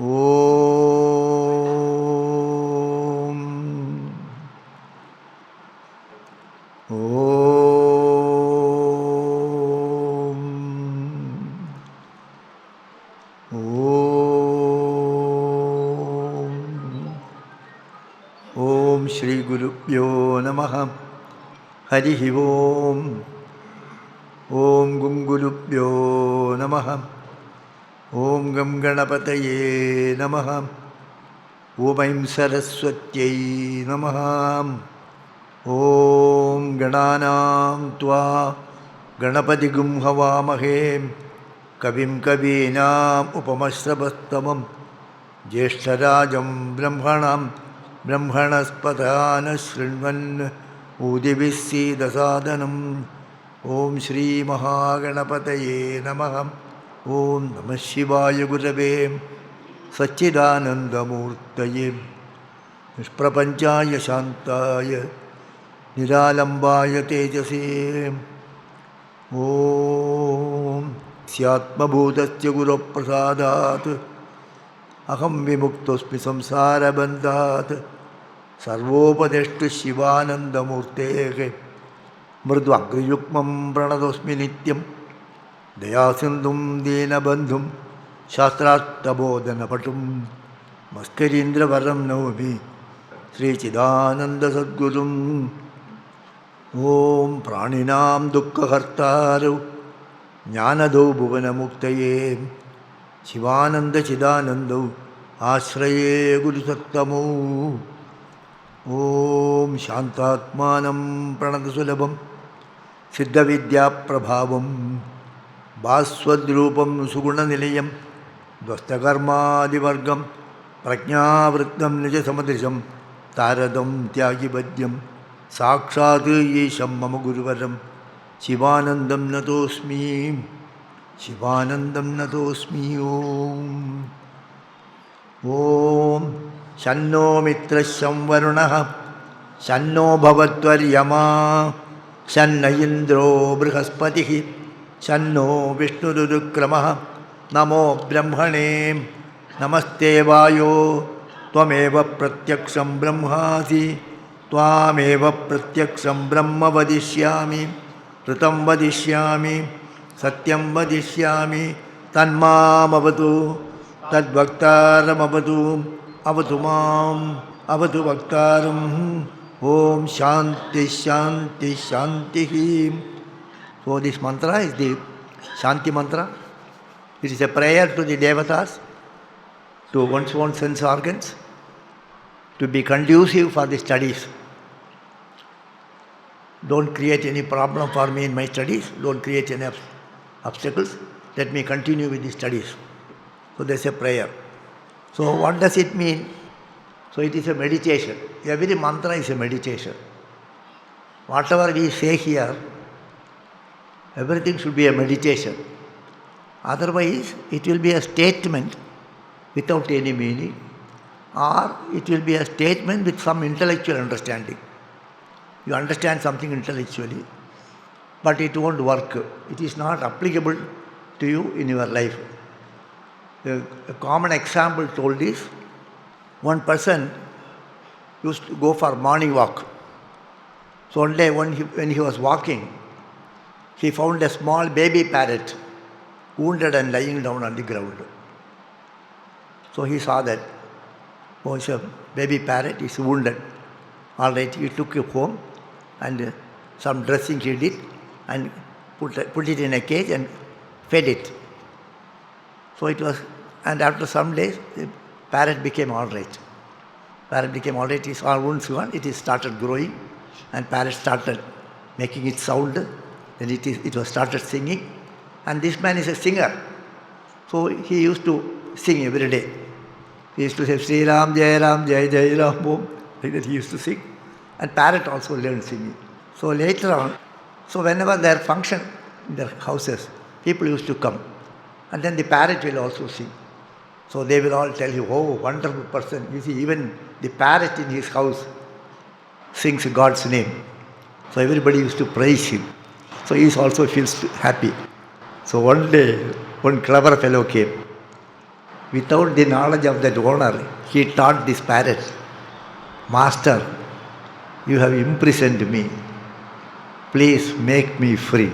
ഓം ഓം ഓം ഓം ശ്രീ ഗുരുഭ്യോ നമഃ. ഹരി ഓം. ഓം ഗുരുഭ്യോ നമഃ. ഓം ഗം ഗണപതയേ നമഃ. ഓം ഐം സരസ്വത്यै നമഃ. ഓം ഗണാനാം ത്വാ ഗണപതിഗും ഹവാമഹേ കവിം കവീനാം ഉപമശ്രവസ്തമം ജ്യേഷ്ഠരാജം ബ്രഹ്മണാം ബ്രഹ്മണസ്പദാന ശൃണ്വൻ ഊദിഭിസ്സീദസാദനം. ഓം ശ്രീ മഹാഗണപതയേ നമഃ. ഓം നമഃ ശിവായ ഗുരവേ സച്ചിദാനന്ദമൂർത്തയേ നിഷ്പ്രപഞ്ചായ ശാന്തായ നിരാലംബായ തേജസേ. ഓം സ്യാത്മഭൂതസ്യ ഗുരുപ്രസാദാത് അഹം വിമുക്തോസ്മി സംസാരബന്ധാത്. സർവോപദേഷ്ടു ശിവാനന്ദമൂർത്തേः മൃദു അഗ്രയുഗ്മം പ്രണതോസ്മി നിത്യം. ദയാസിന്ധും ദീനബന്ധും ശാസ്ത്രാർത്ഥബോധനപടും മസ്കരീന്ദ്രവരം നൗമി ശ്രീചിദാനന്ദസദ്ഗുരും. ഓം പ്രാണിനാം ദുഃഖഹർത്താരൗ ജ്ഞാനദൗ ഭുവനമുക്തയേ ശിവാനന്ദചിദാനന്ദൗ ആശ്രയേ ഗുരുസത്തമോ. ഓം ശാന്താത്മാനം പ്രണതസുലഭം സിദ്ധവിദ്യാപ്രഭാവം ഭാസ്വദ്രൂപം സുഗുണനിലയം ധ്വസ്തകർമാദിവർഗം പ്രജ്ഞാവൃത്തം നിജസമദൃശം താരതം ത്യാഗിപദ്യം സാക്ഷാത് ഈശം മമ ഗുരുവരം ശിവാനന്ദം നതോസ്മി. ശിവാനന്ദം നതോസ്മി. ഓം ഓം ശന്നോ മിത്രശം വരുണഃ ശന്നോ ഭവത്വർയമാ ശന്ന ഇന്ദ്രോ ബൃഹസ്പതിഃ ശന്നോ വിഷ്ണുരുക്രമഃ. നമോ ബ്രഹ്മണേ നമസ്തേ വായോ ത്വമേവ പ്രത്യക്ഷം ബ്രഹ്മാസി ത്വാമേവ പ്രത്യക്ഷം ബ്രഹ്മ വദിഷ്യാമി ഋതം വദിഷ്യാമി സത്യം വദിഷ്യാമി. തന്മാമവതു തദ്വക്താരമവതു അവതു മാം അവതു വക്താരം. ഓം ശാന്തി ശാന്തി ശാന്തി. So this mantra is the Shanti mantra. It is a prayer to the devatas, to one's own sense organs, to be conducive for the studies. Don't create any problem for me in my studies. Don't create any obstacles. Let me continue with the studies. So there's a prayer. So what does it mean? So it is a meditation. Every mantra is a meditation. Whatever we say here, everything should be a meditation. Otherwise, it will be a statement without any meaning, or it will be a statement with some intellectual understanding. You understand something intellectually, but it won't work. It is not applicable to you in your life. A common example told is, one person used to go for morning walk. So one day when he was walking, he found a small baby parrot wounded and lying down on the ground. So he saw that, oh, it's a baby parrot, is wounded. All right, he took it home and some dressing he did and put it in a cage and fed it. So it was, and after some days, the parrot became all right. Parrot became all right, his all wounds gone, it started growing, and parrot started making its sound. Then it was started singing, and this man is a singer. So he used to sing every day. He used to say, Sri Ram, Jai Ram, Jai Jai Ram, Om. Like that he used to sing. And parrot also learned singing. So later on, so whenever there function in their houses, people used to come. And then the parrot will also sing. So they will all tell you, oh, wonderful person. You see, even the parrot in his house sings God's name. So everybody used to praise him. So he also feels happy. So one day, one clever fellow came Without the knowledge of that owner, he taught this parrot, Master, you have imprisoned me. Please make me free.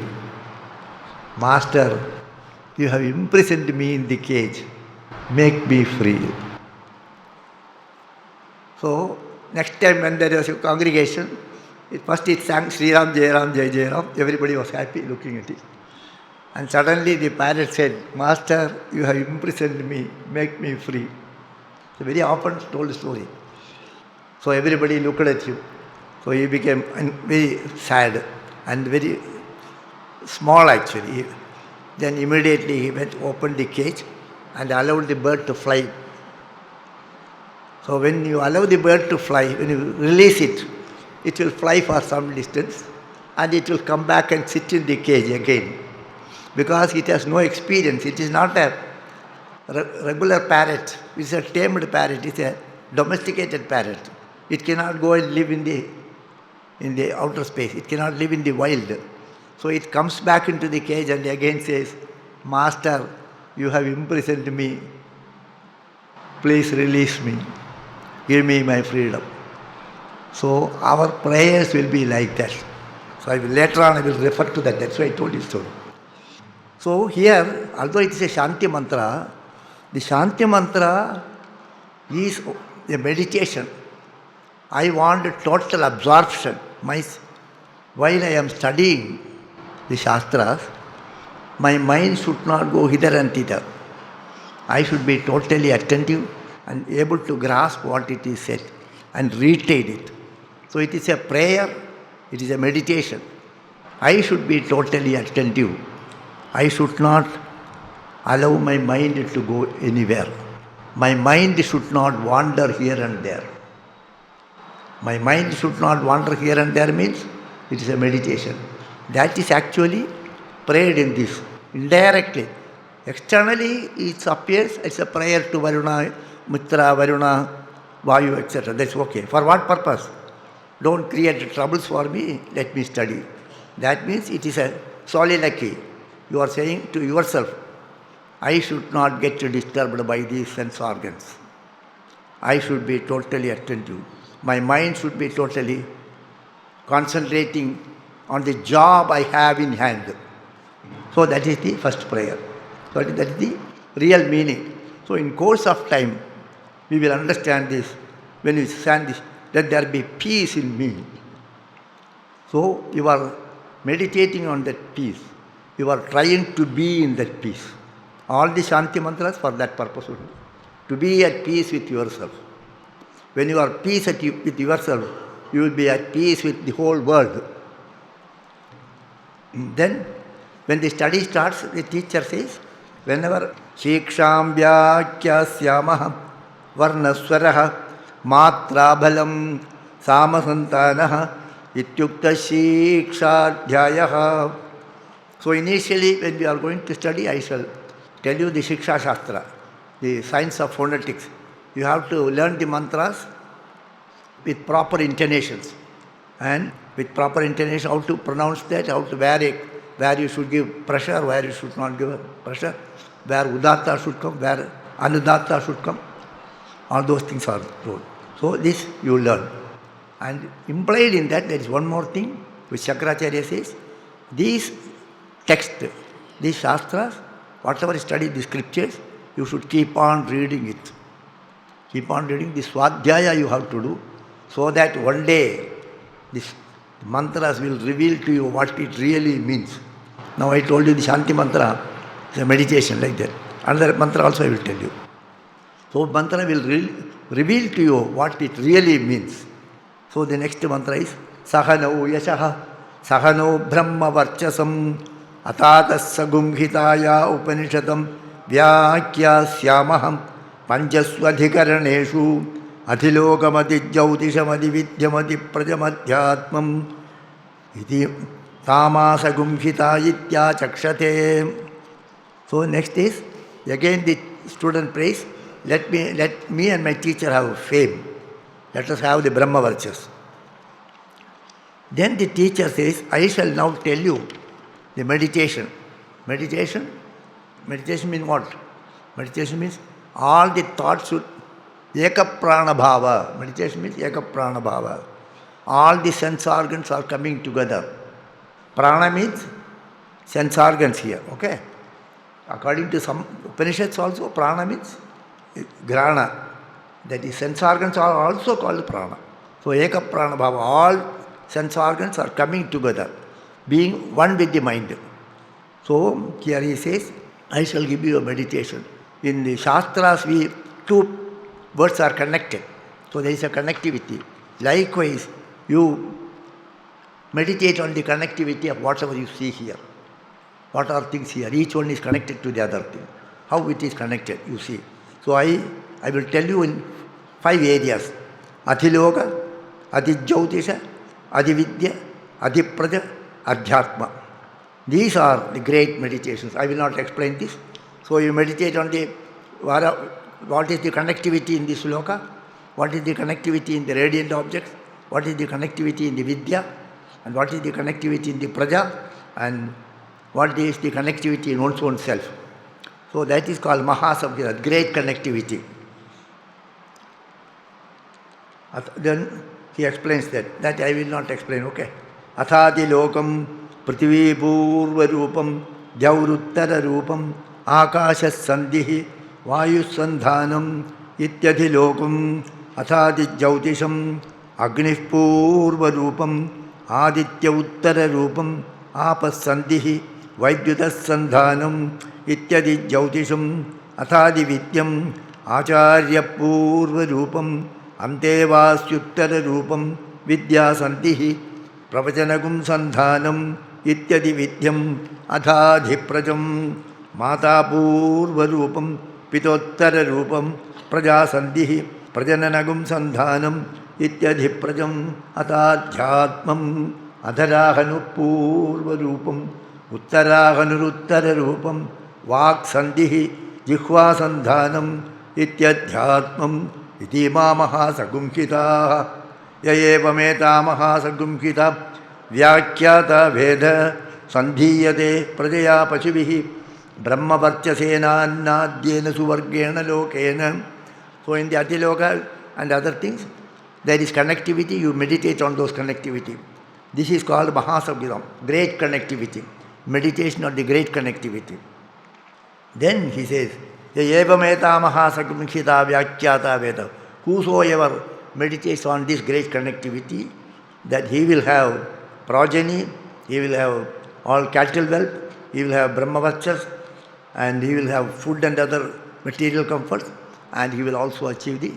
Master, you have imprisoned me in the cage. Make me free. So, next time when there was a congregation, first it sang Sri Ram, Jai Ram, Jai Jai Ram. Everybody was happy looking at it. And suddenly the parrot said, Master, you have imprisoned me. Make me free. It's a very often told story. So everybody looked at him. So he became very sad and very small actually. Then immediately he went, opened the cage and allowed the bird to fly. So when you allow the bird to fly, when you release it, it will fly for some distance and it will come back and sit in the cage again. Because it has no experience. It is not a regular parrot. It's a tamed parrot. It's a domesticated parrot. It cannot go and live in the outer space. It cannot live in the wild. So it comes back into the cage and again says, Master, you have imprisoned me. Please release me. Give me my freedom. So our prayers will be like that. So later on I will refer to that. That's why I told you so. So here, although it is a Shanti mantra, the Shanti mantra is a meditation. I want total absorption. While I am studying the Shastras, my mind should not go hither and thither. I should be totally attentive and able to grasp what it is said and retain it. So it is a prayer, it is a meditation. I should be totally attentive. I should not allow my mind to go anywhere. My mind should not wander here and there. My mind should not wander here and there means it is a meditation. That is actually prayed in this, indirectly. Externally, it appears as a prayer to Varuna, Mitra, Varuna, Vayu, etc. That's okay. For what purpose? Don't create troubles for me, let me study. That means it is a soliloquy. You are saying to yourself, I should not get disturbed by these sense organs. I should be totally attentive. My mind should be totally concentrating on the job I have in hand. So that is the first prayer. So that is the real meaning. So in course of time, we will understand this. When we stand this, let there be peace in me. So you are meditating on that peace. You are trying to be in that peace. All the Shanti mantras for that purpose only. To be at peace with yourself. When you are at peace with yourself, you will be at peace with the whole world. Then, when the study starts, the teacher says, whenever Shiksham Vyakyasyamah Varnaswaraha Matrabhalam Samasantanaha Ityukta Shikshadhyayaha. So initially, when we are going to study, I shall tell you the Shiksha Shastra, the science of phonetics. You have to learn the mantras with proper intonations. And with proper intonation, how to pronounce that, how to where you should give pressure, where you should not give pressure, where Udatta should come, where Anudatta should come. All those things are told. So this you learn. And implied in that, there is one more thing, which Shankaracharya says, these texts, these Shastras, whatever you study the scriptures, you should keep on reading it. Keep on reading. The Swadhyaya you have to do, so that one day this mantras will reveal to you what it really means. Now I told you the Shanti mantra is a meditation like that. Another mantra also I will tell you. So mantra will reveal to you what it really means. So the next mantra is Sahano Yashaha Sahano Brahma Varchasam Atatasya Gumhitaya Upanishadam Vyakya Syamaham Panchaswadhikaraneshu Adhilokamati Jyotishamadi Vidyamati Prajamadhyatmam Iti Tamasa Gumhita Itya Chakshate. So next is, again the student prays, let me and my teacher have fame. Let us have the Brahma Varchas. Then the teacher says, I shall now tell you the meditation. Meditation means what? Meditation means all the thoughts should ekaprana bhava. Meditation means ekaprana bhava. All the sense organs are coming together. Prana means sense organs here, okay? According to some Upanishads also, prana means grana. That is, sense organs are also called prana. So, ekaprana bhava, all sense organs are coming together, being one with the mind. So, here he says, I shall give you a meditation. In the Shastras, two words are connected. So, there is a connectivity. Likewise, you meditate on the connectivity of whatever you see here. What are things here? Each one is connected to the other thing. How it is connected, you see. So, I will tell you in 5 areas. Adhiloka, Adhijyautisha, Adhividya, Adhipraja, Adhyatma. These are the great meditations. I will not explain this. So you meditate on the what is the connectivity in this loka, what is the connectivity in the radiant objects, what is the connectivity in the vidya, and what is the connectivity in the praja, and what is the connectivity in one's own self. So that is called Mahasabhya, great connectivity. Then he explains that I will not explain, okay. Athadi lokam prithvi purva rupam jauruttara rupam akashas sandhihi vayus sandhanam ityadhi lokam athadi jautisham agnih purva rupam aditya uttara rupam apas sandhihi vaidyutas sandhanam ityadhi jautisham athadi vidyam acharya purva rupam Antevasyuttara rupam vidya santihi pravachanagum sandhanam ityadi vidyam adhadhiprajam mata purva rupam pitottara rupam praja santihi prajananagum sandhanam ityadhiprajam atadhyatmam adharahanu purva rupam uttarahanuruttara rupam vak santihi jihva sandhanam ityadhyatmam iti mamaha sagumkhita yayevameta maha sagumkhita vyakyata veda sandhiyate prajaya pachivihi brahmavartyasena annadyena suvargena lokena. So in the Atiloka and other things, there is connectivity, you meditate on those connectivity. This is called Mahasabhidam, great connectivity, meditation on the great connectivity. Then he says, Evameta mahasagumkhita vyakyata veda. Whosoever meditates on this great connectivity, that he will have progeny, he will have all cattle wealth, he will have brahmavachas, and he will have food and other material comforts, and he will also achieve the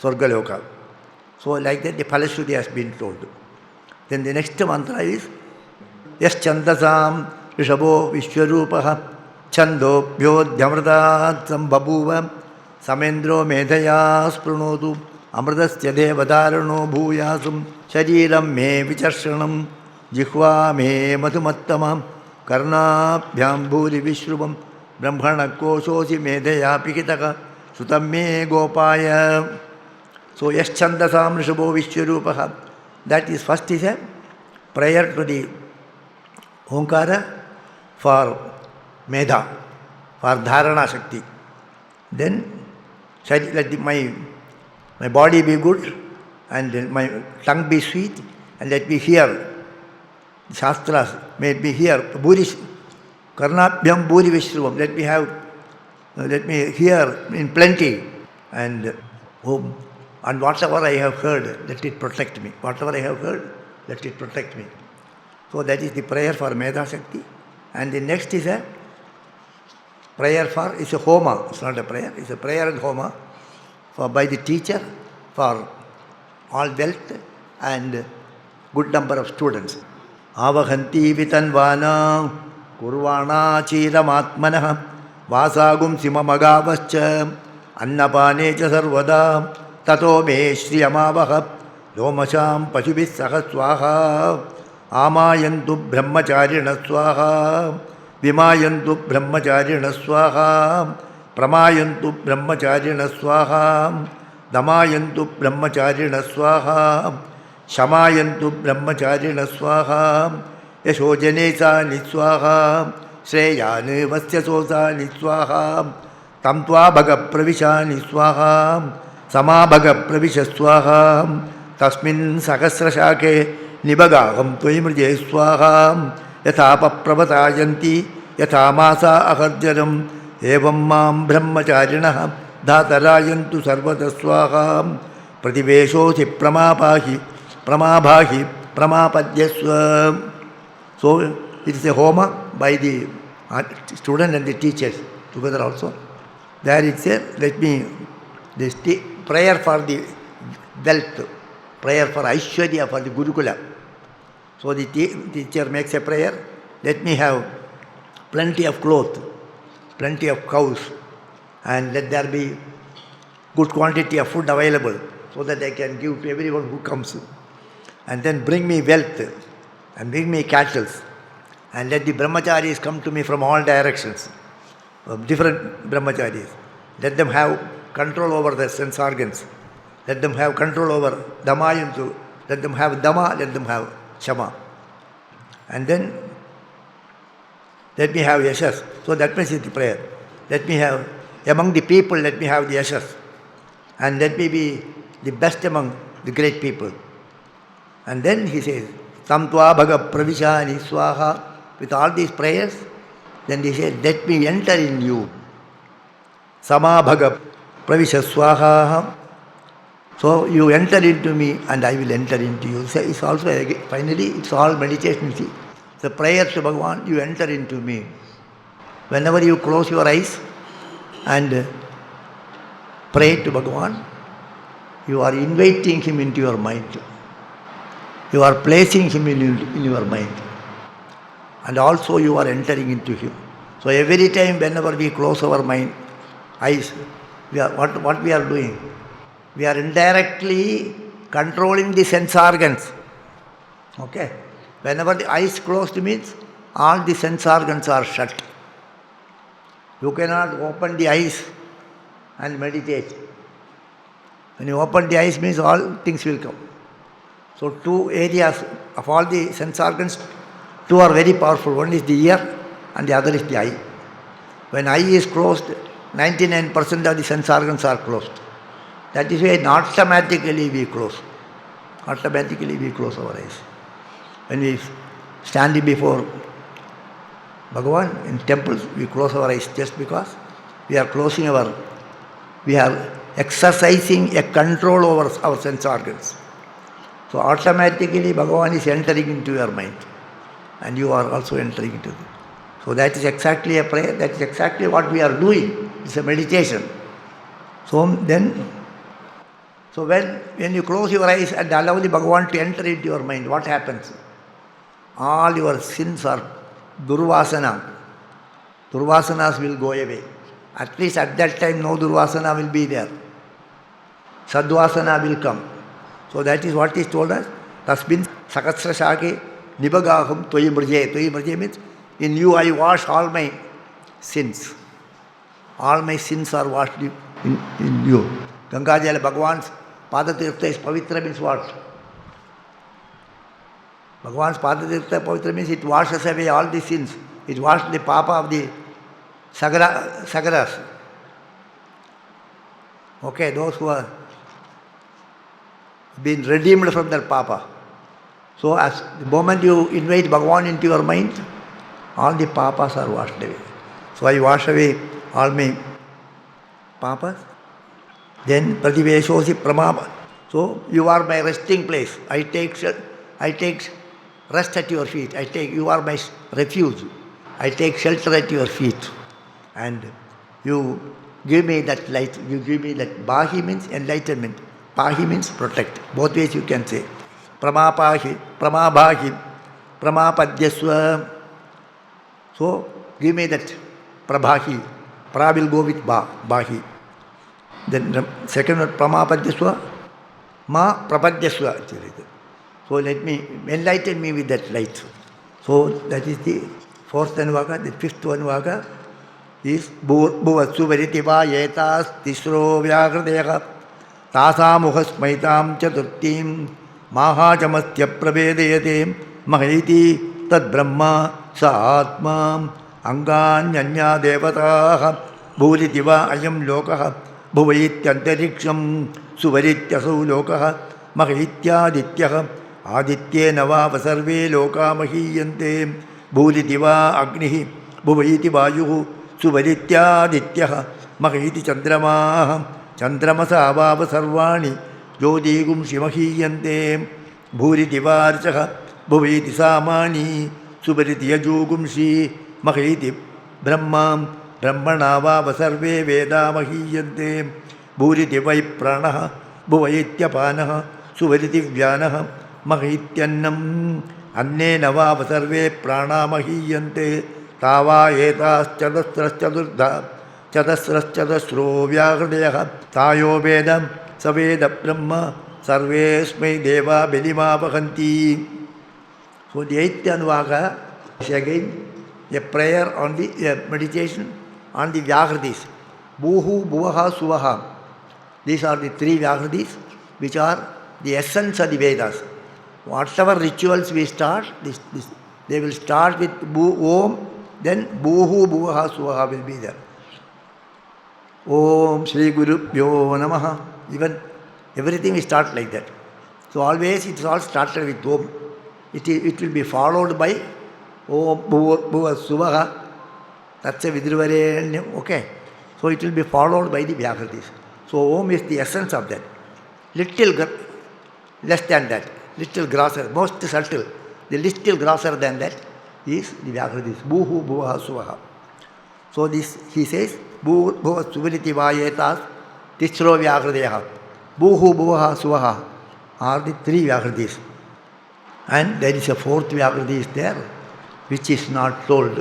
Swargaloka. So like that the Phalashruti has been told. Then the next mantra is Yas Chandasam Rishabho Vishwarupaha Chandobhyo Dhyamrtat Sambhabuva Samendro Medhaya Sprunotu Amradasya Devadarano Bhuyasum Shariram Me Vicharshanam Jihva Me Madhumattamam Karnabhyam Bhuri Vishrubam Brahmana Koshosi Medhaya Pikitaka Sutam Me Gopaya. So Yash Chandasam Rishabho Vishwarupaha. That is first is a prayer to the Omkara for Medha, for Dharana Shakti. Then let my body be good and my tongue be sweet, and let me hear Shastras, may me hear Bhuri Karnabhyam Bhuri Vishruvam, let me hear in plenty, and whatever I have heard, let it protect me. Whatever I have heard, let it protect me. So that is the prayer for Medha Shakti. And the next is a prayer for, it's a homa, it's not a prayer, it's a prayer and homa by the teacher for all wealth and good number of students. Avahanti vitanvana kurvana chiramatmanah vasagum simamagavascha annapane cha sarvada tato me shriyamavaha lomasham pashubhis sahaswaha amayantu brahmacharina swaha vimayantu brahmacharina swaha pramayantu brahmacharina swaha damayantu brahmacharina swaha shamayantu brahmacharina swaha yashojane sani swaha shreyane vasyasosani swaha tam tva bhaga pravishani swaha samabhaga pravisha swaha tasmin sahasra shake nibagaham tvayimrje swaha yatha papravatayanti yatha masa aharjanam evam mam brahmacharinah dhatarayantu sarvata swaha prativeshosi pramabhahi pramapadyasva. So it is a homa by the student and the teachers together also. There it says, let me, this prayer for the wealth, prayer for Aishwarya, for the Gurukula. So the teacher makes a prayer, let me have plenty of clothes, plenty of cows, and let there be good quantity of food available so that I can give to everyone who comes. And then bring me wealth and bring me cattle, and let the brahmacharis come to me from all directions, different brahmacharis. Let them have control over the sense organs. Let them have control over damayantu. Let them have dama, let them have shama. And then let me have yashas. So that means it's the prayer. Let me have, among the people, let me have the yashas. And let me be the best among the great people. And then he says, Samtva bhaga pravishani swaha. With all these prayers, then he said, let me enter in you. Sama bhaga pravisha swaha. So you enter into me and I will enter into you. So it's also, finally, it's all meditation. See, the prayer to Bhagavan, you enter into me. Whenever you close your eyes and pray to Bhagavan, you are inviting him into your mind. You are placing him in your mind. And also you are entering into him. So every time whenever we close our mind, eyes, what we are doing? We are indirectly controlling the sense organs. Okay? Whenever the eyes closed means all the sense organs are shut. You cannot open the eyes and meditate. When you open the eyes means all things will come. So two areas of all the sense organs, two are very powerful. One is the ear and the other is the eye. When eye is closed, 99% of the sense organs are closed. That is why automatically we close. Automatically we close our eyes. When we stand before Bhagavan in temples, we close our eyes just because we are exercising a control over our sense organs. So automatically Bhagavan is entering into your mind and you are also entering into it. So that is exactly a prayer, that is exactly what we are doing. It's a meditation. So when you close your eyes and allow the Bhagavan to enter into your mind, what happens? All your sins are durvasana. Durvasanas will go away. At least at that time no durvasana will be there. Sadvasana will come. So that is what is told us. Tasmin sakasra shake nibagaham tvayimrje. Tvayimrje means in you I wash all my sins. All my sins are washed in you. Gangajala Bhagavan's Padatirtha is Pavitra means what? Bhagavan's Padatirtha Pavitra means it washes away all the sins. It washes the papa of the Sagaras. Okay, those who are been redeemed from their papa. So as the moment you invite Bhagavan into your mind, all the papas are washed away. So I wash away all my papas. Then prativeshosi pramama. So you are my resting place. I take rest at your feet. You are my refuge. I take shelter at your feet. And you give me that light. You give me that. Bahi means enlightenment. Pahi means protect. Both ways you can say. Pramapahi, pramabhahi, pramapadyasva. So give me that prabhahi. Pra will go with bahi. Then second word, pramapadyasva, ma prapadyasva. So enlighten me with that light. So that is the fourth anuvaka. The fifth anuvaka is bhuvatsu varitiva yetas tisro vyagradeha tasamuha smaitam chaturtim mahajamasya pravedayate mahiti tad brahma sa atma anganyanya devataha Bhuritiva ayam lokaha bhuvayityantariksam suvarityasau lokaha mahityadityaha aditye nava vasarve loka mahiyante Bhuritiva agnihi bhuvayiti vayuhu suvarityadityaha mahiti chandramaha chandramasa avava sarvani jyodigum shimahiyante Bhuridivarchaha bhuvayiti samani suvaritiyajugumshi mahiti brahmam brahmanavava sarve veda mahiyante Bhuridivai pranaha bhuvayityapanaha suvaritivyanaha mahityannam anne navava sarve prana mahiyante tava etas chadasrasro vyahridayaha tayo vedam saveda brahma sarvesmai deva belima vahanti. So the eighth Anuvaka is again a prayer on the meditation on the Vyakritis. Bhuhu, Bhuvaha, Suvaha. These are the three Vyakritis which are the essence of the Vedas. Whatever rituals we start, they will start with Om, then Bhuhu, Bhuvaha, Suvaha will be there. Om Shri Guru Pyo Namaha. Even everything will start like that. So always it is all started with Om. It will be followed by Om Bhuva Suvaha. That's a Vidruvarenyam. Okay. So it will be followed by the Vyakritis. So Om is the essence of that. Little less than that. Little grosser, most subtle. The little grosser than that is the Vyakritis. Bhuhu Bhuvaha Suvaha. So this he says, Bhuva Suvariti Vayetas Tisro Vyakrideyaha. Bhuhu Bhuvaha Suvaha are the three Vyakritis. And there is a fourth Vyakriti is there, which is not told.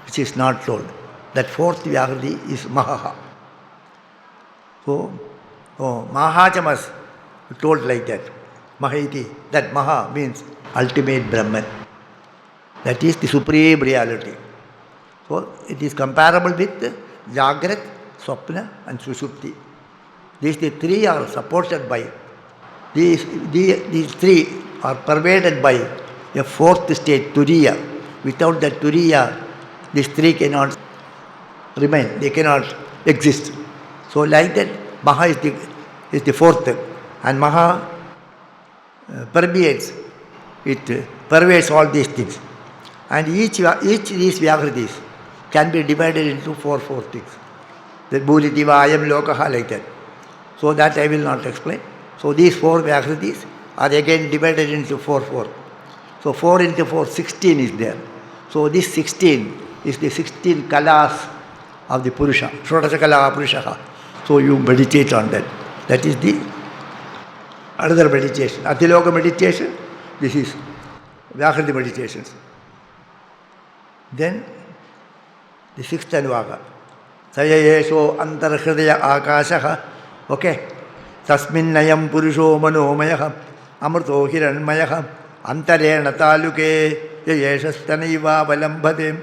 Which is not told. That fourth Vyakriti is Mahaha. So, Mahachamas told like that. Mahiti. That Maha means ultimate Brahman. That is the supreme reality. So, it is comparable with Jagrat, Swapna and Sushupti. These three are supported by, these three are pervaded by a fourth state, Turiya. Without that Turiya, these three cannot remain, they cannot exist. So like that, Maha is the fourth, and Maha permeates, it pervades all these things. And each these Vyakritis can be divided into four things. The Bhuritiva, Ayam Lokaha, like that. So that I will not explain. So these four Vyakritis are again divided into four. So 4 into 4, 16 is there. So this 16 is the 16 kalas of the Purusha, Shodasha Kala Purusha. So you meditate on that. That is the another meditation. Atiloka meditation, this is Vyakriti meditations. Then the sixth Anuvaka. Sayayesho antarhridaya akashaha. Okay. Tasminnayam purusho manomayaha. Amrto hiranmayaha. Antarena taluke yayeshastanaiva valambhate.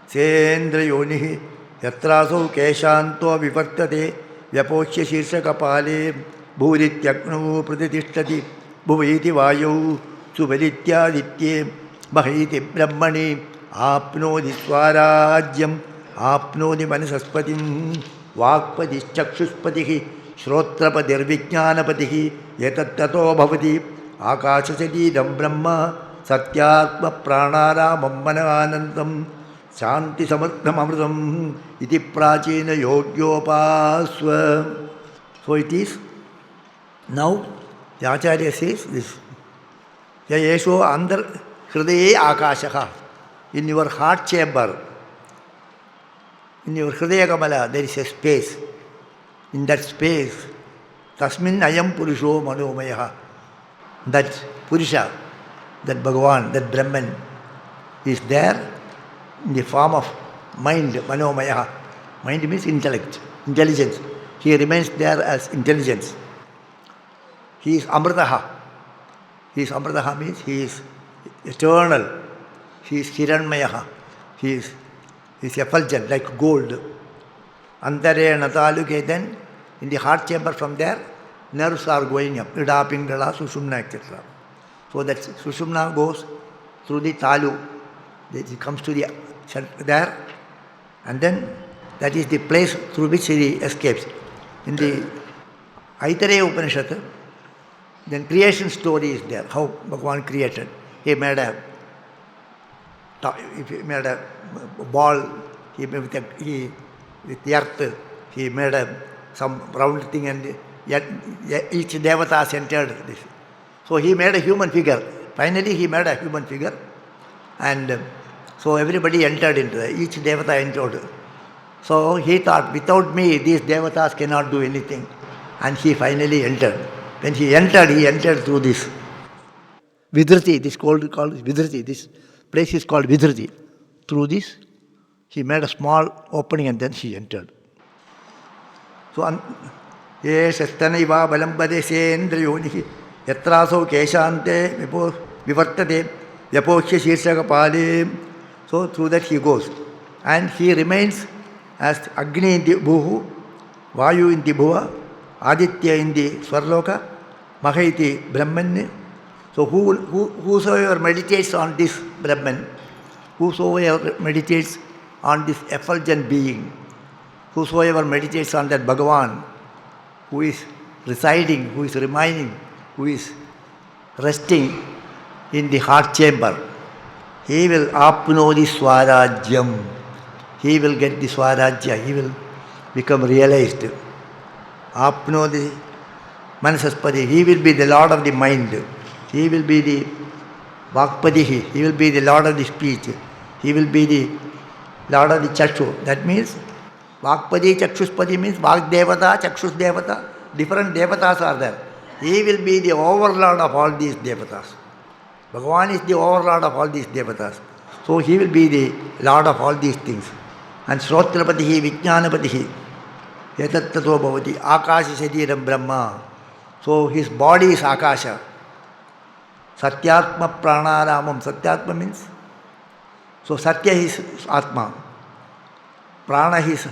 Sendra yonihi. Yatraso keshanto vivartate. Vyapochya shirshakapale. Bhurityagnu praditishthati. Bhuvayiti vayu. Suvalityaditye. Mahiti brahmani. Apnodi swarajyam. Apnodi manasaspatim. Vakpadishchakshuspatihi. Shrotrapadirvijnanapatihi. Yetattato bhavati. Akashasatidam brahma. Satyatma pranāramam manānandam. Shanti samartham amritam. Iti prachina yogyopasva. So it is. Now the Acharya says this. Yesho andar hridaye akashaha. In your heart chamber, in your Hridaya Kamala, there is a space. In that space, Tasmin Ayam Purusho Manomayaha. That Purusha, that Bhagavan, that Brahman is there in the form of mind, Manomayaha. Mind means intellect, intelligence. He remains there as intelligence. He is Amritaha. He is Amritaha means he is eternal. He is Hiranmayaha. He is effulgent like gold. Antare Nataluke, then in the heart chamber from there, nerves are going up. Ida, Pingala, Sushumna, etc. So that Sushumna goes through the Talu. It comes to the there, and then That is the place through which he escapes. In the Taittiriya Upanishad, then creation story is there, how Bhagavan created. He made a ball, with the earth, he made some round thing, and yet each devata entered this. So he made a human figure. Finally he made a human figure, and so everybody entered into it. Each devata entered. So he thought, without me these devatas cannot do anything. And he finally entered. When he entered through this Vidhriti, this called Vidhriti. This place is called Vidhriti. Through this, he made a small opening and then he entered. So, ye sastanaiva balambade sendriyonihi yatraso keshante vivartate vyapoksya shirshaka pale. So through that he goes. And he remains as Agni in the Bhuhu, Vayu in the Bhuva, Aditya in the Swarloka, Mahaiti Brahman. So whosoever meditates on this Brahman, whosoever meditates on this effulgent being, whosoever meditates on that Bhagavan, who is residing, who is remaining, who is resting in the heart chamber, he will apnodi swarajyam. He will get the swarajya, he will become realized. Apnodi manasaspadi, he will be the lord of the mind. He will be the vakpadihi, he will be the lord of the speech. He will be the lord of the chakshu. That means vakpadi, chakshuspadi means vakdevata, chakshusdevata. Different devatas are there. He will be the overlord of all these devatas. Bhagavan is the overlord of all these devatas. So he will be the lord of all these things. And Shrotrapatihi, Vijnanapatihi, Yatattato Bhavati, Akasha Shadiram Brahma. So his body is Akasha. Satyatma Pranaramam. Satyatma means, so Satya is Atma. Prana is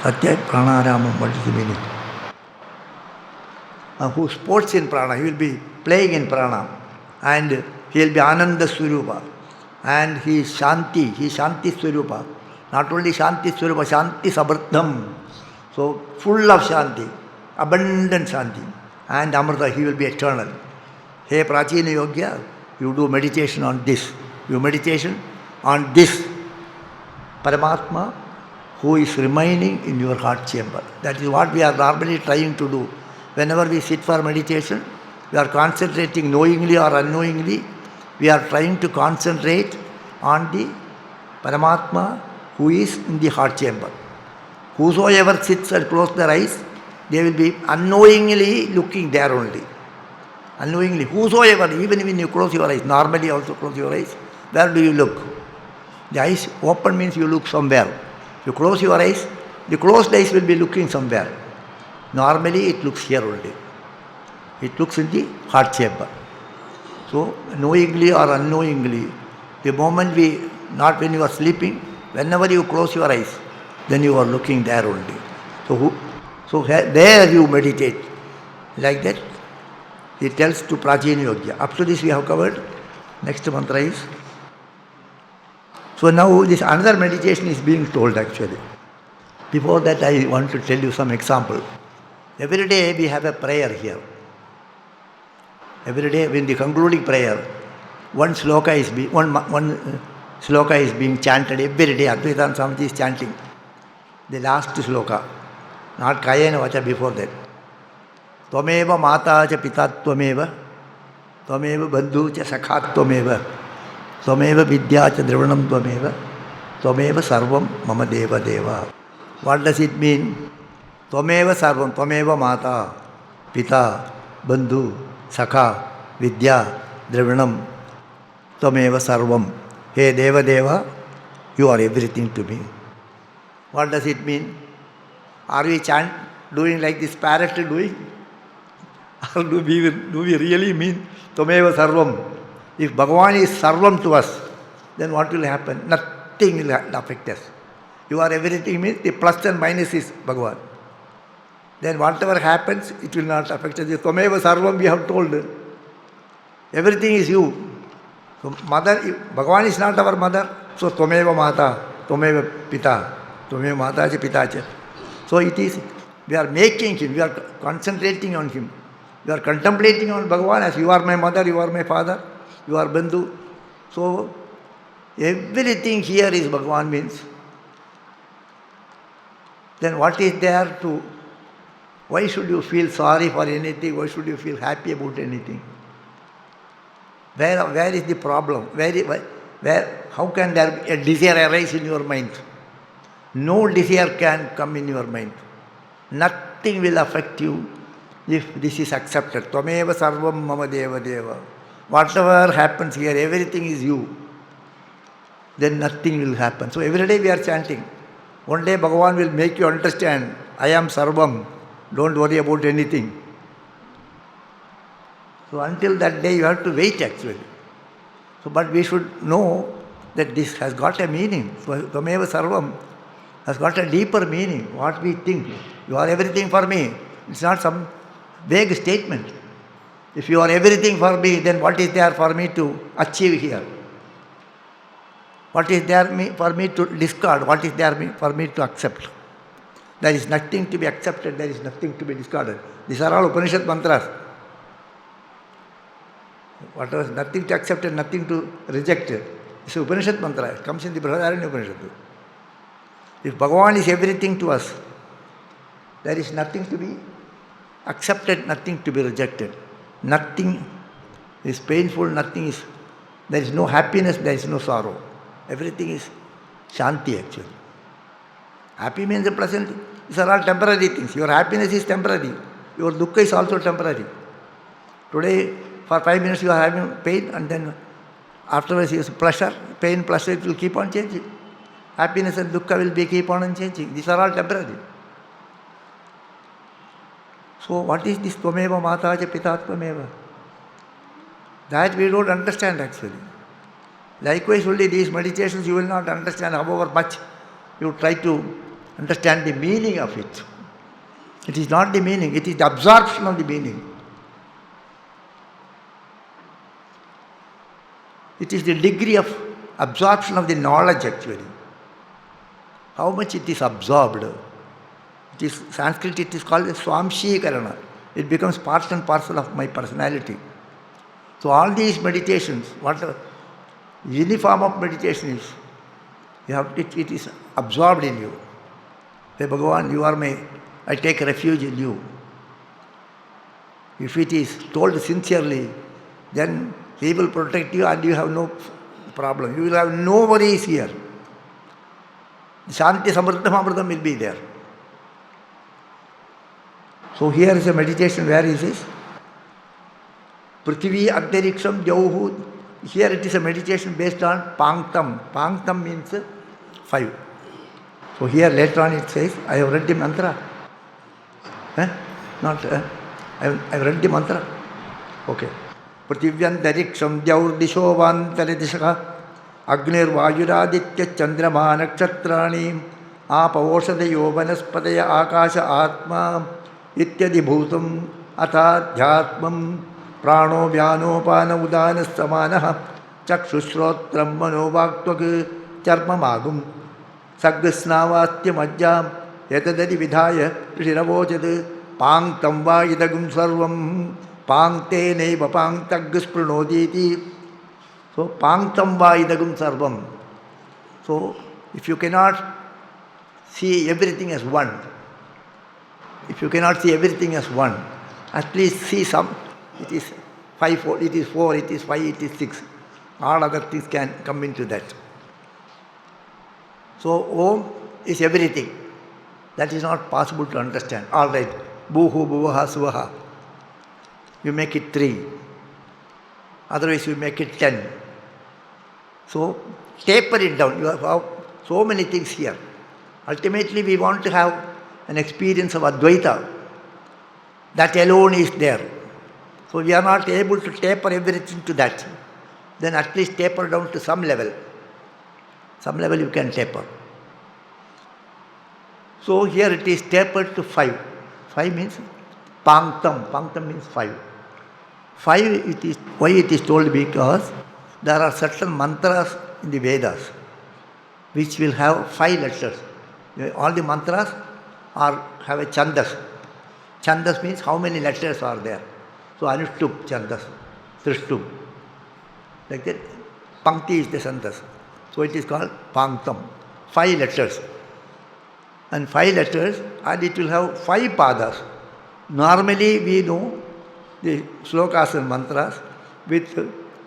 Satya Pranaramam. What is the meaning? Who sports in prana, he will be playing in prana, and he will be Ananda Swarupa, and he is Shanti, he is Shanti Swarupa. Not only Shanti Swarupa, Shanti Sabardham, so full of Shanti, abundant Shanti, and Amrita, he will be eternal. Hey Prachina Yogya, you do meditation on this, you meditation on this Paramatma who is remaining in your heart chamber. That is what we are normally trying to do. Whenever we sit for meditation, we are concentrating knowingly or unknowingly. We are trying to concentrate on the Paramatma who is in the heart chamber. Whosoever sits and closes their eyes, they will be unknowingly looking there only. Unknowingly, whosoever, even when you close your eyes, normally also close your eyes, where do you look? The eyes open means you look somewhere. If you close your eyes, the closed eyes will be looking somewhere. Normally it looks here only. It looks in the heart chamber. So, knowingly or unknowingly, the moment not when you are sleeping, whenever you close your eyes, then you are looking there only. So there you meditate. Like that, he tells to Prachina Yogya. Up to this we have covered. Next mantra is. So now this another meditation is being told actually. Before that I want to tell you some example. Every day we have a prayer here. Every day when the concluding prayer, one sloka is being chanted every day. Advaita Swamiji is chanting the last sloka, not Kayena Vacha before that. Tvameva mata cha pita tvameva, tvameva bandhu cha sakha tvameva, tvameva vidya cha dravanam tvameva, tvameva sarvam mama deva deva. What does it mean? Tvameva sarvam, tvameva mata, pita, bandhu, sakha, vidya, dravanam, tvameva sarvam. Hey Deva Deva, you are everything to me. What does it mean? Are we doing like this parrot doing? Or do we really mean Tvameva Sarvam? If Bhagavan is Sarvam to us, then what will happen? Nothing will affect us. You are everything means the plus and minus is Bhagavan. Then whatever happens, it will not affect us. Tvameva Sarvam we have told. Everything is you. So mother, Bhagavan is not our mother. So Tvameva Mata, Tvameva Pita, Tvameva Mata cha Pita cha. So it is, we are making him, we are concentrating on him. We are contemplating on Bhagavan as you are my mother, you are my father, you are Bandhu. So everything here is Bhagavan means. Then what is there to, why should you feel sorry for anything? Why should you feel happy about anything? Where is the problem? How can there a desire arise in your mind? No desire can come in your mind. Nothing will affect you if this is accepted. Tvameva sarvam mama deva deva. Whatever happens here, everything is you. Then nothing will happen. So every day we are chanting. One day Bhagavan will make you understand, I am sarvam. Don't worry about anything. So until that day you have to wait actually. So but we should know that this has got a meaning. So Tvameva sarvam has got a deeper meaning. What we think. You are everything for me. It's not some vague statement. If you are everything for me, then what is there for me to achieve here? What is there for me to discard? What is there for me to accept? There is nothing to be accepted, there is nothing to be discarded. These are all Upanishad mantras. Whatever is nothing to accept and nothing to reject. It's Upanishad mantra. It comes in the Brihadaranyaka Upanishad. If Bhagavan is everything to us, there is nothing to be accepted, nothing to be rejected. Nothing is painful, nothing is, there is no happiness, there is no sorrow. Everything is shanti actually. Happy means a pleasant. These are all temporary things. Your happiness is temporary. Your dukkha is also temporary. Today, for 5 minutes you are having pain and then afterwards you have pleasure. Pain, pleasure, it will keep on changing. Happiness and dukkha will be keep on changing. These are all temporary. So what is this Tvameva Mata cha Pita Tvameva? That we don't understand actually. Likewise only these meditations you will not understand however much you try to understand the meaning of it. It is not the meaning, it is the absorption of the meaning. It is the degree of absorption of the knowledge actually. How much it is absorbed. It is Sanskrit, it is called Swamshikarana. It becomes part and parcel of my personality. So all these meditations, whatever, any form of meditation is, it is absorbed in you. Say, Bhagavan, you are my, I take refuge in you. If it is told sincerely, then He will protect you and you have no problem. You will have no worries here. Shanti Samriddham Amritam will be there. So here is a meditation where is this? Prithvi Antariksham Jauhu. Here it is a meditation based on Pangtam. Pangtam means 5. So here later on it says, I have read the mantra. I have read the mantra. Okay. Prithivyantariksham Jaurdishovantaridishaka Agnir Vayuraditya Chandrama Nakshatrani Apavoshadayo Vanaspataya Akasha Atma Ityadi Bhutam Atadhyatmam Prano Vyanopana Udanas Samanaha Chakshushrotram Manovaktvak Charmamagum Saggasnavastya Majjam Yatadadi Vidhaya Rishiravojad Pangtam Vayidagum Sarvam Pangte Neva Pangtaggas Pranoditi. So Pangtam Vayidagum Sarvam. So if you cannot see everything as one, if you cannot see everything as one, at least see some. It is 5, 4, it is 4, it is 5, it is 6. All other things can come into that. So Om is everything. That is not possible to understand. All right. Bhuhu, Bhuvaha, Suvaha. You make it 3. Otherwise you make it 10. So taper it down. You have so many things here. Ultimately we want to have an experience of Advaita. That alone is there. So we are not able to taper everything to that. Then at least taper down to some level. Some level you can taper. So here it is tapered to 5. 5 means Pangtam. Pangtam means 5. 5 it is, why it is told? Because there are certain mantras in the Vedas which will have 5 letters. All the mantras have a chandas. Chandas means how many letters are there. So Anushtup chandas, Trishtup. Like that, Pankti is the chandas. So it is called Panktam. 5 letters. And 5 letters, and it will have 5 padas. Normally we know the slokas and mantras with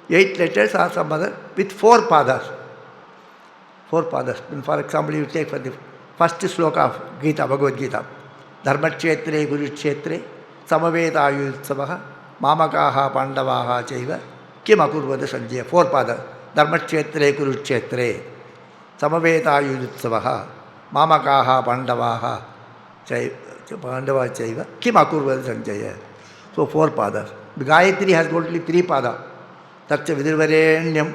8 letters or some other with 4 padas. 4 padas. And for example, you take for the first sloka of Gita, Bhagavad Gita. Dharmakshetre Gurukshetre Samaveta Mamakaha Pandavaha Chaiva Kim Akurvada Sanjaya. 4 padas. Dharmakshetre Gurukshetre Samaveta Yutsavaha Mamakaha Pandavaha Pandava Chaiva Kim Akurvada Sanjaya. So 4 padas. The Gayatri has only 3 padas. Tatcha Vidirvarenyam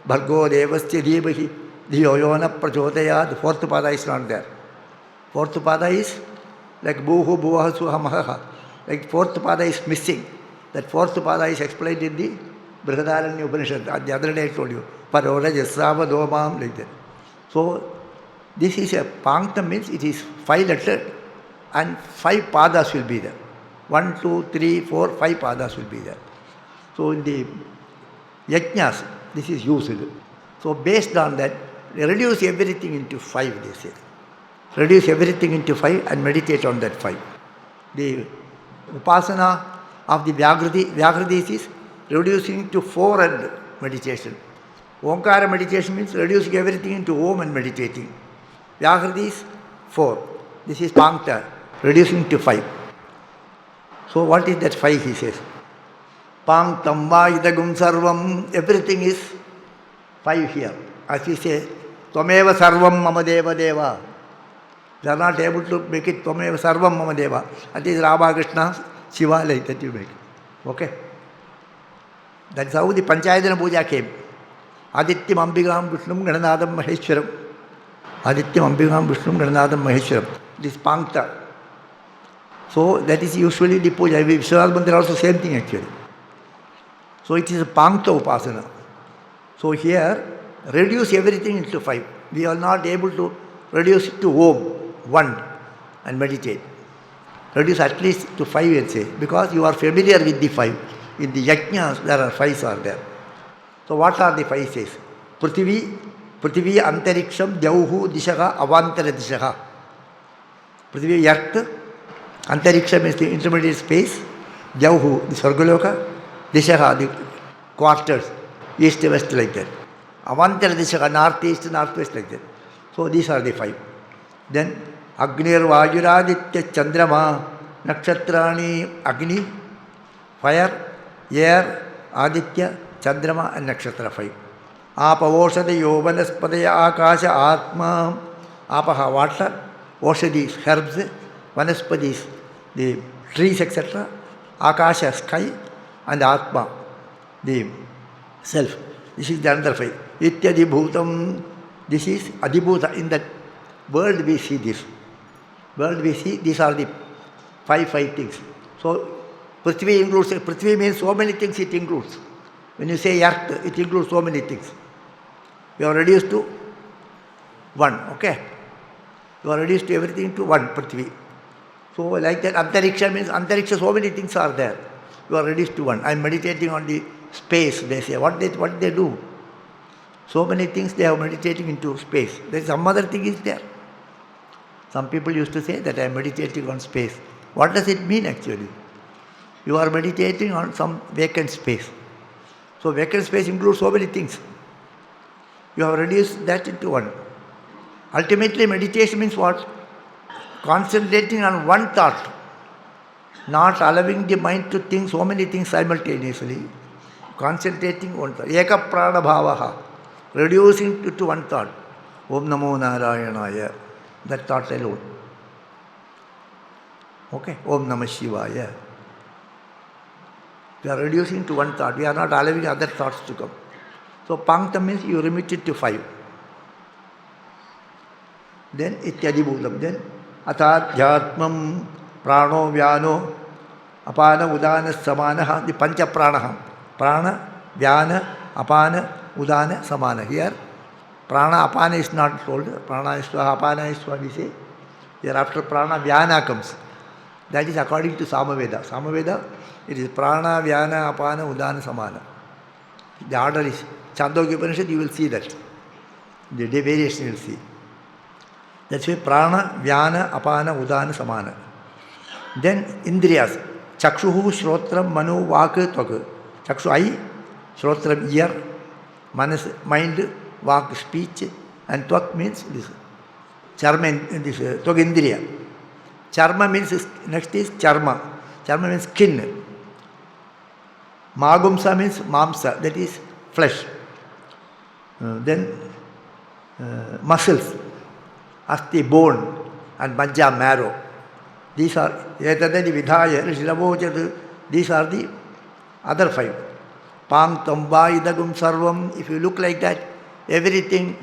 Bhargo Devasya Dhibahi Dhiyoyona Prachodaya. The 4th pada is not there. 4th pada is like Bhuhu Bhuvaha Suhamaha. Like 4th pada is missing. That 4th pada is explained in the Brihadaranya Upanishad. The other day I told you. Parora Jasava Domam, like that. So this is a Panktam, means it is 5 letters and 5 padas will be there. 1, 2, 3, 4, 5 padas will be there. So in the Yajnas, this is used. So based on that, reduce everything into 5, they say. Reduce everything into 5 and meditate on that 5. The Upasana of the Vyaghridis is reducing to 4 and meditation. Omkara meditation means reducing everything into Om and meditating. Vyaghridis 4. This is Pankta, reducing to 5. So what is that 5, he says? Panktam va idagum sarvam, everything is 5 here. As we say, Tvameva sarvam mama deva deva. They are not able to make it Tvameva sarvam mama deva. That is Ramakrishna, Shiva, like that you make. Okay? That's how the Panchayatana Puja came. Adityam Ambigam Vishnum Gananadam Maheshwaram. Adityam Ambigam Vishnum Gananadam Maheshwaram. This Pankta. So that is usually the puja. Vishwanath Mandir also same thing actually. So it is a Pankta Upasana. So here, reduce everything into 5. We are not able to reduce it to Om, 1, and meditate. Reduce at least to 5 and say, because you are familiar with the 5. In the Yajnas, there are 5 are there. So what are the 5 says? Prithvi Antariksham Dyauhu Dishaha Avantara Dishaha. Prithvi Earth, Antariksham is the intermediate space, Dyauhu, the Sargaloka, Dishaha, the quarters, east, west, like that. Avantara Dishaha, north, east, northwest, like that. So these are the 5. Then Agnir Vajuraditya Chandrama Nakshatrani Agni, fire, air, Aditya, Chandrama and Nakshatra 5. Apa Oshadi Yovanaspadaya Akasha Atma. Apaha water, Oshadis herbs, Vanaspadis the trees, etc. Akasha sky and Atma the self. This is the another 5. Ityadi Bhutam. This is Adibhuta. In that world we see this. World we see, these are the 5 things. So Prithvi includes, Prithvi means so many things it includes. When you say earth, it includes so many things. You are reduced to 1, okay? You are reduced to everything to 1, Prithvi. So like that, Antariksha means, Antariksha, so many things are there. You are reduced to 1. I am meditating on the space, they say. What they do? So many things they are meditating into space. There is some other thing is there. Some people used to say that I am meditating on space. What does it mean actually? You are meditating on some vacant space. So vacant space includes so many things. You have reduced that into 1. Ultimately meditation means what? Concentrating on one thought. Not allowing the mind to think so many things simultaneously. Concentrating on one thought. Eka prana bhavaha. Reducing to one thought. Om Namo Narayanaya. That thought alone. Okay? Om Namah Shivaya. We are reducing to one thought. We are not allowing other thoughts to come. So Pankta means you remit it to 5. Then Ityadi Bhutam. Then Atadhyatmam Prano Vyano Apana Udana Samanaha. The Pancha Pranaha. Prana, Vyana, Apana, udana, samana. Here, prana, apana is not told. Prana is swaha, apana is what we say. Here after prana, vyana comes. That is according to Samaveda. Samaveda, it is prana, vyana, apana, udana, samana. The order is Chandogya Upanishad, you will see that. The variation you will see. That's why prana, vyana, apana, udana, samana. Then indriyas. Chakshuhu, Shrotram, Manu, Vak, Tvak. Chakshu, eye. Shrotram, ear. Manas, mind. Vak, speech. And Tvak means this. Charma, this Tvak indriya. Charma means, next is charma. Charma means skin. Magumsa means mamsa, that is flesh. Then muscles. Asti, bone. And majja, marrow. These are etadani vidhaya rishilavojat. These are the other five. Pang tamba idagum sarvam. If you look like that, everything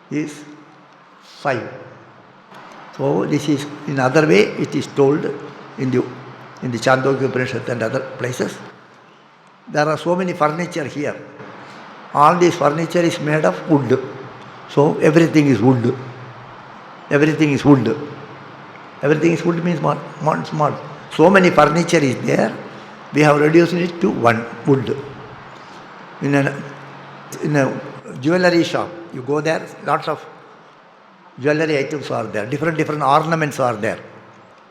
is five. So this is in other way it is told in the Chandogya Upanishad and other places. There are so many furniture here. All this furniture is made of wood. So everything is wood. Everything is wood. Everything is wood means small. So many furniture is there. We have reduced it to one wood. In a jewellery shop, you go there, lots of jewellery items are there. Different ornaments are there.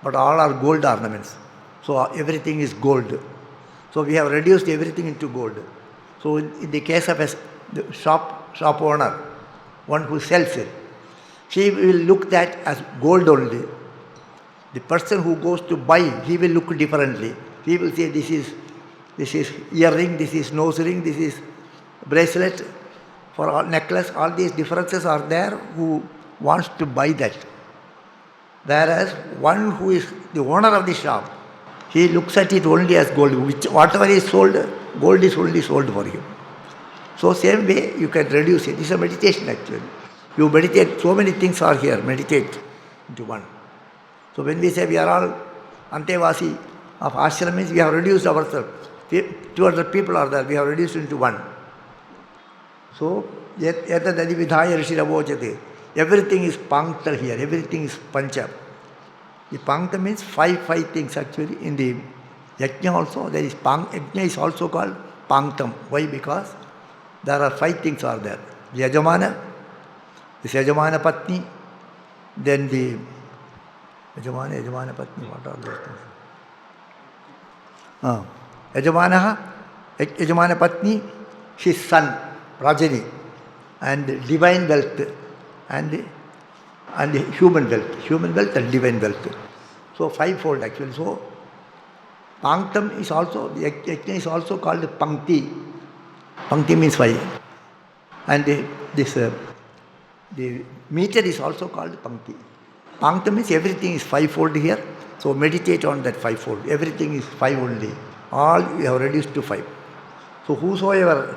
But all are gold ornaments. So everything is gold. So we have reduced everything into gold. So in the case of the shop owner, one who sells it, she will look that as gold only. The person who goes to buy, he will look differently. He will say this is earring, this is nose ring, this is bracelet, for all necklace. All these differences are there who wants to buy that. Whereas one who is the owner of the shop, he looks at it only as gold. Whatever is sold, gold is only sold for him. So same way you can reduce it. It's a meditation actually. You meditate, so many things are here, meditate into one. So when we say we are all Antevasi of ashram, means we have reduced ourselves. 200 people are there, we have reduced into one. So, etadadi vidhaya rishiravojate. Everything is pankta here, everything is pancha. The pankta means five things actually. In the yajna also, there is yajna is also called panktam. Why? Because there are 5 things are there. The yajamana, this yajamana patni, then the yajamana patni, what are those things? Yajamana patni, his son, Rajani, and divine wealth, and human wealth and divine wealth. So 5-fold actually. So panktam is also, the yajna is also called pankti. Pankti means 5. And the meter is also called pankti. Pankta means everything is 5-fold here. So meditate on that 5-fold. Everything is 5 only. All we have reduced to 5. So whosoever,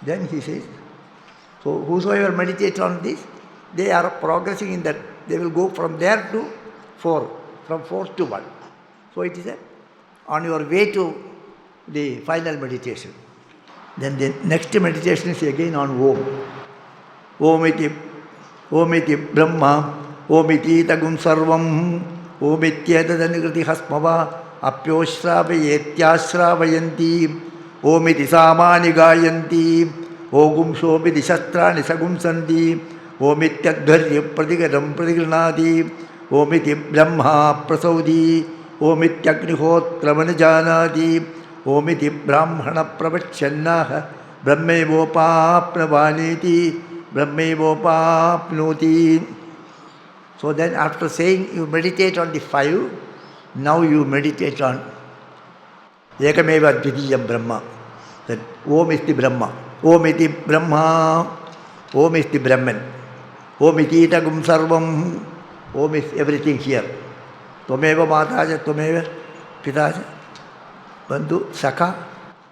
then he says, so whosoever meditates on this, they are progressing in that. They will go from there to 4, from 4 to 1. So it is on your way to the final meditation. Then the next meditation is again on Om. Om iti Brahma, Om iti tagum sarvam, Om ityetadanikriti hasmava, apyoshravayetyashravayanti, Om iti samani gayanti, Ogum shobhiti shastrani sagumsanti, Om ityadharya pradigaram pradigranadi, Om iti Brahma prasaudi, Om ityagnihotra manajanadi, Om iti brahmana pravachannaha, brahmevopapnavaniti, brahmevopapnoti. So then after saying you meditate on the 5, now you meditate on Ekameva Dvitiyam Brahma. That Om is the Brahma. Om iti Brahma. Om is the Brahman. Om iti Tagum Sarvam. Om is everything here. Tvameva Mataja, Tvameva Pitaja, Bandhu, Sakha.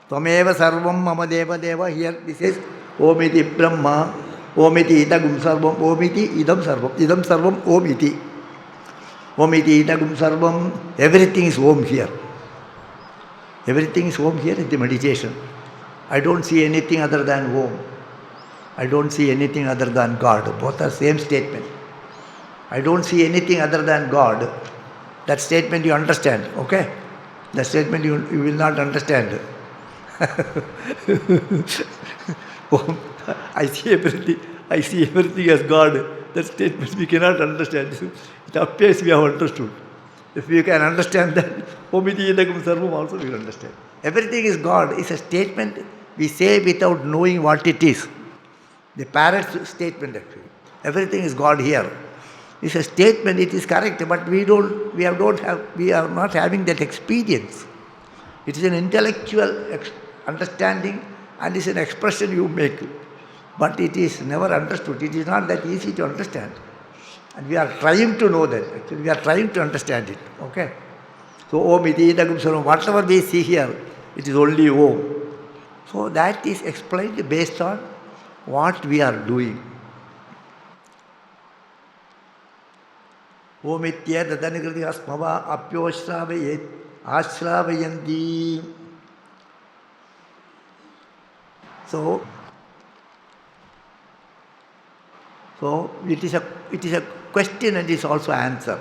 Tvameva Sarvam Mama Deva Deva. Here this is Om iti Brahma. Om iti Itagum Sarvam. Om iti Idam Sarvam. Idam Sarvam Om iti. Om iti Itagum Sarvam. Everything is Om here. Everything is Om here in the meditation. I don't see anything other than Om. I don't see anything other than God. Both are same statement. I don't see anything other than God. That statement you understand, okay? That statement you will not understand. Om, I see everything as God. That statement we cannot understand. It appears we have understood. If we can understand that, Om iti idagam sarvam also we will understand. Everything is God. It's a statement we say without knowing what it is. The parrot's statement actually. Everything is God here. It's a statement, it is correct, but we are not having that experience. It is an intellectual understanding and it's an expression you make. But it is never understood. It is not that easy to understand. And we are trying to know that. Actually, we are trying to understand it. Okay? So, Om iti idagam sarvam. Whatever we see here, it is only Om. So, that is explained based on what we are doing. Om itya dadanikriti asmava apyoshravayet ashravayanti. So it is a question and it is also answer.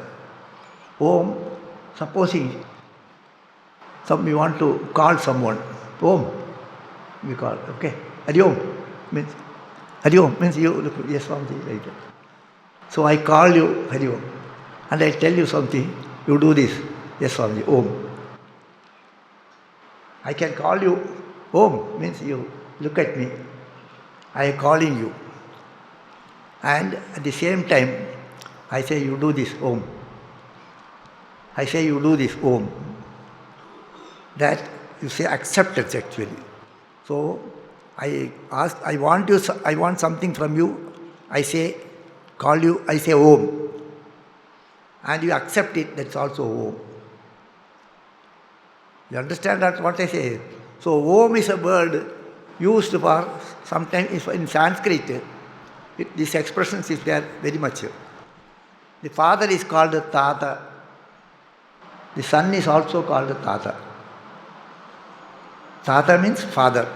Om, supposing we want to call someone. Om, we call, okay. Hari Om means you look, yes, Swamiji, like that. So I call you Hari Om and I tell you something, you do this. Yes, Swamiji, Om. I can call you Om means you look at me. I am calling you. And at the same time, I say you do this Om. I say you do this Om. That you say acceptance actually. So I want something from you. I say, call you, I say Om. And you accept it, that's also Om. You understand that what I say? So Om is a word used for, sometimes in Sanskrit, this expression is there very much. The father is called Tata. The son is also called Tata. Tata means father.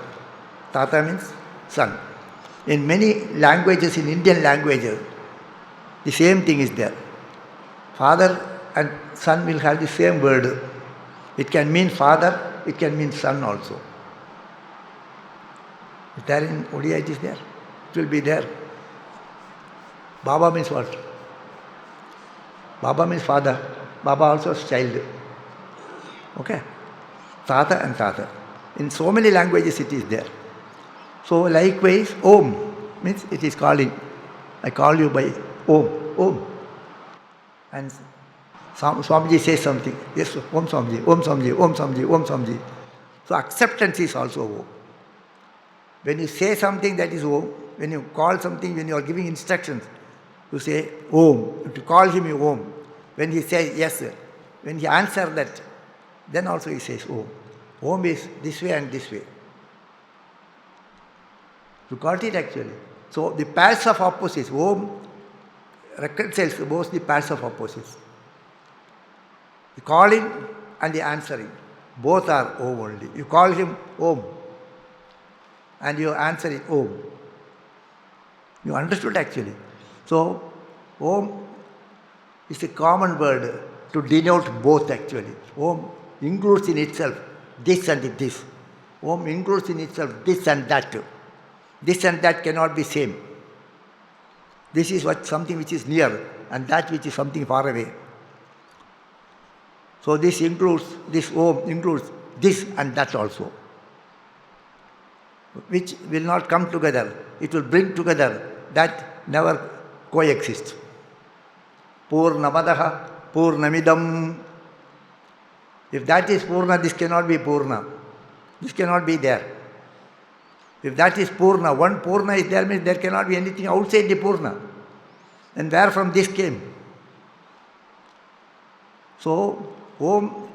Tata means son. In many languages, in Indian languages, the same thing is there. Father and son will have the same word. It can mean father, it can mean son also. Is there in Odia it is there? It will be there. Baba means what? Baba means father. Baba also is child. Okay? Tata and Tata. In so many languages it is there. So likewise, Om means it is calling. I call you by Om. Om. And Swamiji says something. Yes, Om Swamiji, Om Swamiji, Om Swamiji, Om Swamiji. So acceptance is also Om. When you say something, that is Om. When you call something, when you are giving instructions, you say Om. To call him, you Om. When he says yes, when he answers that, then also he says Om. Om is this way and this way. You got it actually. So the pairs of opposites, Om reconciles both the pairs of opposites. The calling and the answering, both are Om only. You call him Om and you answer it Om. You understood actually. So Om is a common word to denote both actually. Om includes in itself this and this. Om includes in itself this and that. This and that cannot be same. This is something which is near and that which is something far away. So this Om includes this and that also, which will not come together. It will bring together, that never coexist. Purnamadaha, Purnamidam. If that is Purna, this cannot be Purna. This cannot be there. If that is Purna, one Purna is there, means there cannot be anything outside the Purna. And where from this came? So, Om,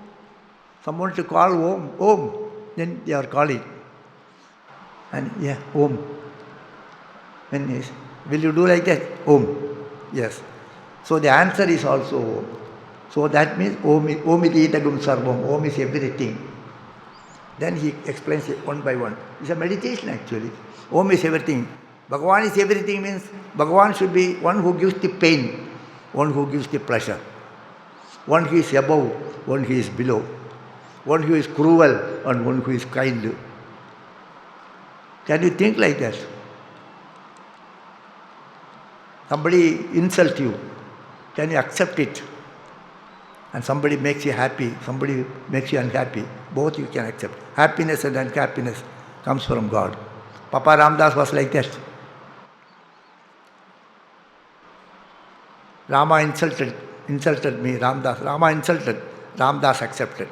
someone to call Om, then they are calling. And yeah, Om. And yes, will you do like that? Om. Yes. So the answer is also Om. So that means Om iti idagam sarvam. Om is everything. Then he explains it one by one. It's a meditation actually. Om is everything. Bhagavan is everything means Bhagavan should be one who gives the pain, one who gives the pleasure, one who is above, one who is below, one who is cruel and one who is kind. Can you think like that? Somebody insults you. Can you accept it? And somebody makes you happy, somebody makes you unhappy. Both you can accept. Happiness and unhappiness comes from God. Papa Ramdas was like that. Rama insulted me, Ramdas. Rama insulted, Ramdas accepted.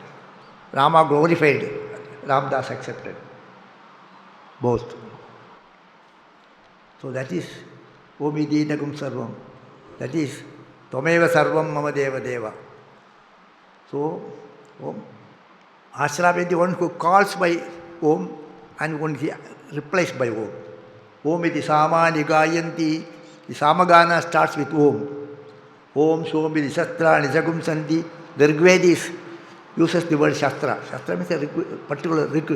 Rama glorified, Ramdas accepted. Both. So that is Omidi Nagum Sarvam. That is Tvameva Sarvam Mama Deva Deva. So, Om. Ashrava is the one who calls by Om and one he replies by Om. Om iti samani gayanti. The samagana starts with Om. Om Shomi Shastra Nijagum Sandi. The Rigveda uses the word Shastra. Shastra means a particular Rik,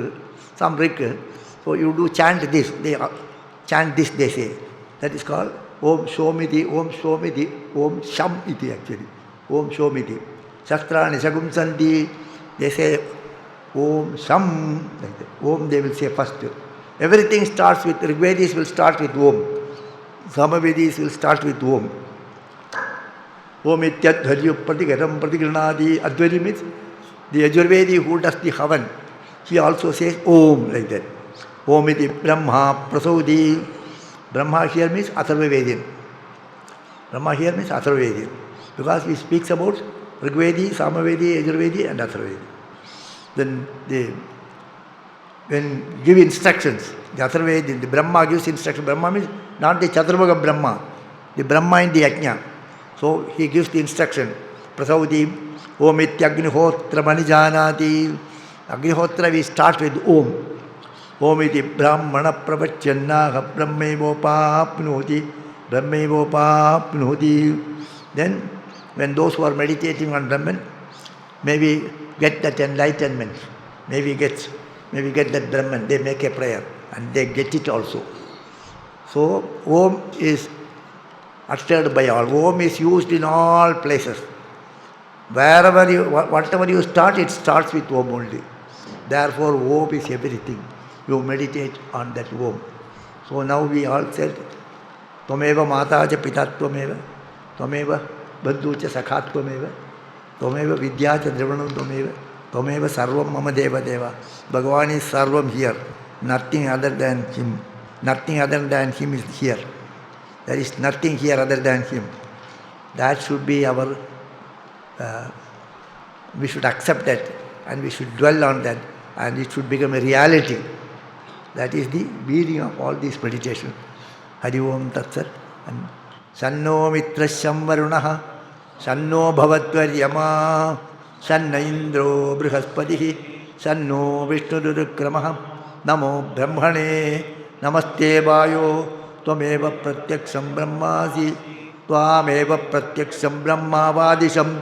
some Rik. So you do chant this, they chant this, they say. That is called Om Shomiti, Om Shomiti, Om Sham iti actually. Om Shomiti. Shastra Nijagum Sandi, they say Om Sham, like that. Om they will say first. Everything starts with, Rigvedis will start with Om. Samavedis will start with Om. Om ityadharyu pratigharam pratigranadi. Advari means the Yajurvedi who does the Havan, he also says Om like that. Om iti Brahma prasaudi. Brahma here means Atharvavedian. Brahma here means Atharvavedian. Because he speaks about Rigvedi, Samavedi, Yajurvedi and Atharvavedi. Then when give instructions, the Atharvavedi, the Brahma gives instruction. Brahma means not the Chaturvaga Brahma, the Brahma in the Yajna. So he gives the instruction. Prasaudi, Om ityagnihotra manijanati. Agnihotra we start with Om. Om iti brahmana pravachannaha brahmevopapnoti. Brahmevopapnoti. Then when those who are meditating on Brahman maybe get that enlightenment, maybe get that Brahman, they make a prayer and they get it also. So Om is uttered by all. Om is used in all places. Wherever you, whatever you start, it starts with Om only. Therefore Om is everything. You meditate on that Om. So now we all said, Tvameva Mataja Pitattvameva, Tvameva Bandhucha Sakhattvameva, Tvameva Vidyacha Drivanam Tvameva, Tvameva Sarvam Mama Deva Deva. Bhagavan is Sarvam here. Nothing other than Him. Nothing other than Him is here. There is nothing here other than Him. That should be our, we should accept that and we should dwell on that and it should become a reality. That is the meaning of all these meditations. Hari Om Tat Sat. And Sanno Mitrasham Varunaha, Sanno Bhavatvaryama, Sanna Indro Brihaspatihi, Sanno Vishnurukramaha, Namo Brahmane, Namaste Vayo, Tvameva Pratyaksham Brahmasi, Tvameva Pratyaksham Brahmavadisham,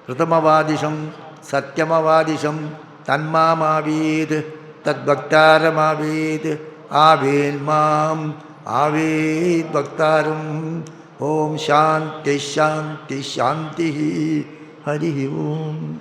Pratamavadisham, Satyamavadisham, Tanmamavid, Tadbhaktaramavid, Avid Mam, Avid Bhaktaram. Om Shanti Shanti Shanti. Hari Om.